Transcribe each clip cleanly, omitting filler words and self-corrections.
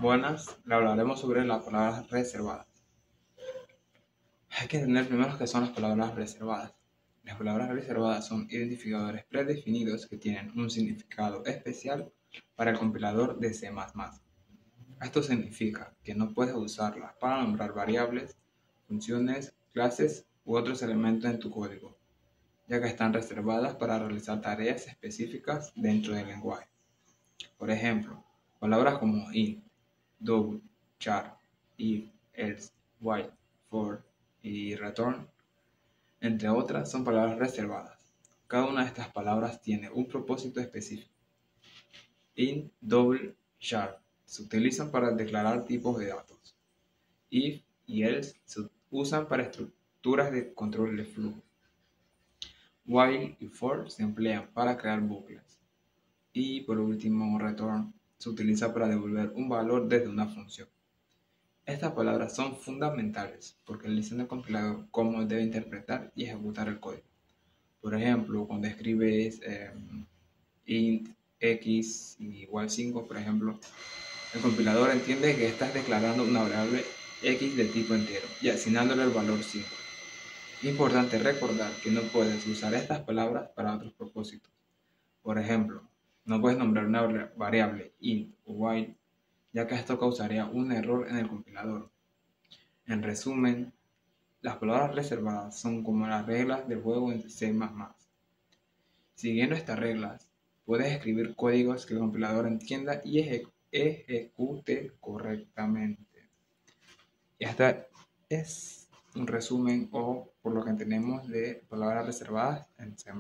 Buenas, le hablaremos sobre las palabras reservadas. Hay que entender primero qué son las palabras reservadas. Las palabras reservadas son identificadores predefinidos que tienen un significado especial para el compilador de C++. Esto significa que no puedes usarlas para nombrar variables, funciones, clases u otros elementos en tu código, ya que están reservadas para realizar tareas específicas dentro del lenguaje. Por ejemplo, palabras como int, double, char, if, else, while, for y return, entre otras, son palabras reservadas. Cada una de estas palabras tiene un propósito específico. Int, double, char se utilizan para declarar tipos de datos. If y else se usan para estructuras de control de flujo. While y for se emplean para crear bucles. Y por último, return se utiliza para devolver un valor desde una función. Estas palabras son fundamentales porque le dicen al compilador cómo debe interpretar y ejecutar el código. Por ejemplo, cuando escribes int x igual 5, por ejemplo, el compilador entiende que estás declarando una variable x de tipo entero y asignándole el valor 5. Es importante recordar que no puedes usar estas palabras para otros propósitos. Por ejemplo, no puedes nombrar una variable int o while, ya que esto causaría un error en el compilador. En resumen, las palabras reservadas son como las reglas del juego en C++. Siguiendo estas reglas, puedes escribir códigos que el compilador entienda y ejecute correctamente. Y esta es un resumen o por lo que entendemos de palabras reservadas en C++.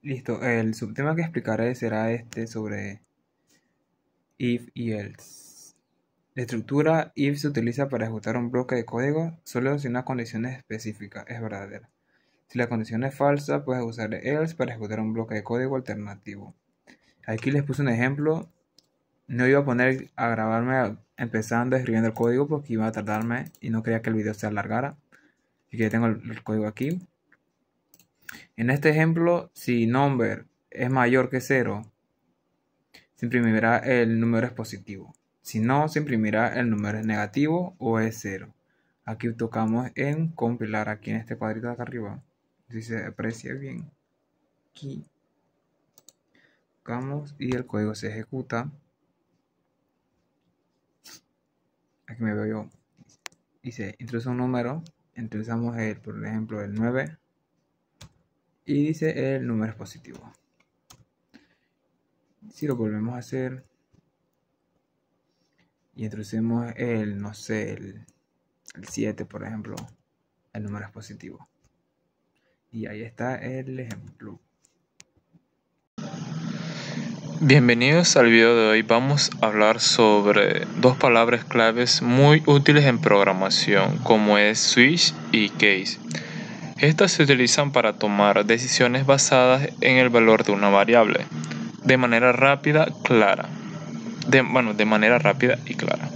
Listo, el subtema que explicaré será este sobre if y else. La estructura if se utiliza para ejecutar un bloque de código solo si una condición específica es verdadera. Si la condición es falsa, puedes usar else para ejecutar un bloque de código alternativo. Aquí les puse un ejemplo. No iba a poner a grabarme empezando escribiendo el código porque iba a tardarme y no quería que el video se alargara. Así que ya tengo el código aquí. En este ejemplo, si number es mayor que 0, se imprimirá el número es positivo. Si no, se imprimirá el número es negativo o es 0. Aquí tocamos en compilar, aquí en este cuadrito de acá arriba. Si se aprecia bien, aquí tocamos y el código se ejecuta. Aquí me veo yo. Dice, introduce un número, introducimos por ejemplo el 9 y dice el número es positivo. Si lo volvemos a hacer y introducimos no sé, el 7 por ejemplo, el número es positivo. Y ahí está el ejemplo. Bienvenidos al video de hoy. Vamos a hablar sobre dos palabras claves muy útiles en programación, como es switch y case. Estas se utilizan para tomar decisiones basadas en el valor de una variable, de manera rápida, de manera rápida y clara.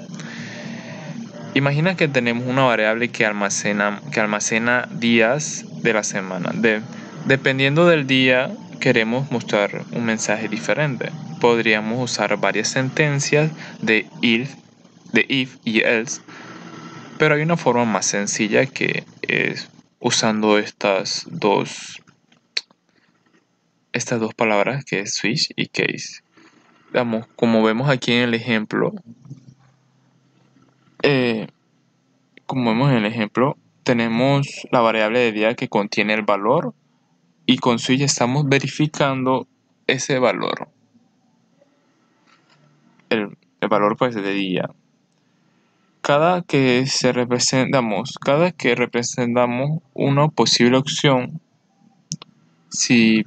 Imagina que tenemos una variable que almacena días de la semana. Dependiendo del día, queremos mostrar un mensaje diferente. Podríamos usar varias sentencias de if y else, pero hay una forma más sencilla que es usando estas dos palabras, que es switch y case. Como vemos aquí en el ejemplo, tenemos la variable de día que contiene el valor y con switch estamos verificando ese valor. El valor pues de día. Cada que representamos una posible opción, si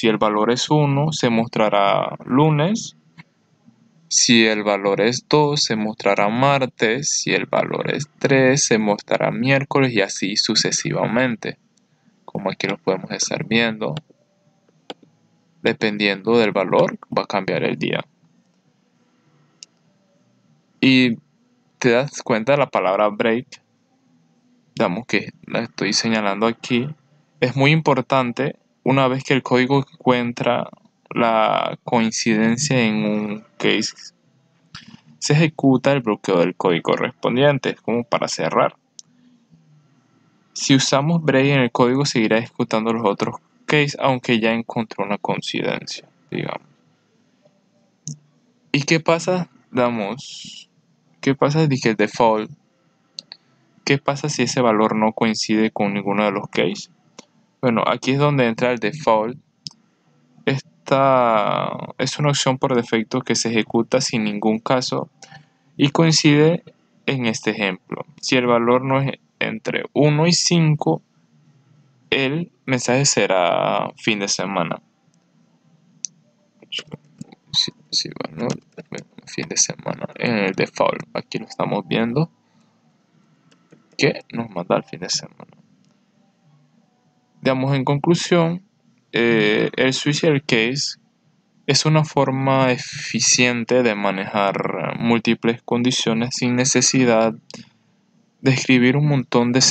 el valor es 1, se mostrará lunes. Si el valor es 2, se mostrará martes. Si el valor es 3, se mostrará miércoles y así sucesivamente. Como aquí lo podemos estar viendo. Dependiendo del valor, va a cambiar el día. Y te das cuenta de la palabra break. Que la estoy señalando aquí. Es muy importante una vez que el código encuentra la coincidencia en un case, se ejecuta el bloqueo del código correspondiente, como para cerrar. Si usamos break en el código, seguirá ejecutando los otros cases, aunque ya encontró una coincidencia, digamos. ¿Y qué pasa? ¿Qué pasa si el default? ¿Qué pasa si ese valor no coincide con ninguno de los cases? Bueno, aquí es donde entra el default. Esta es una opción por defecto que se ejecuta sin ningún caso y coincide en este ejemplo. Si el valor no es entre 1 y 5, el mensaje será fin de semana. Si valor fin de semana en el default, aquí lo estamos viendo que nos manda el fin de semana. Digamos, en conclusión, el switcher case es una forma eficiente de manejar múltiples condiciones sin necesidad de escribir un montón de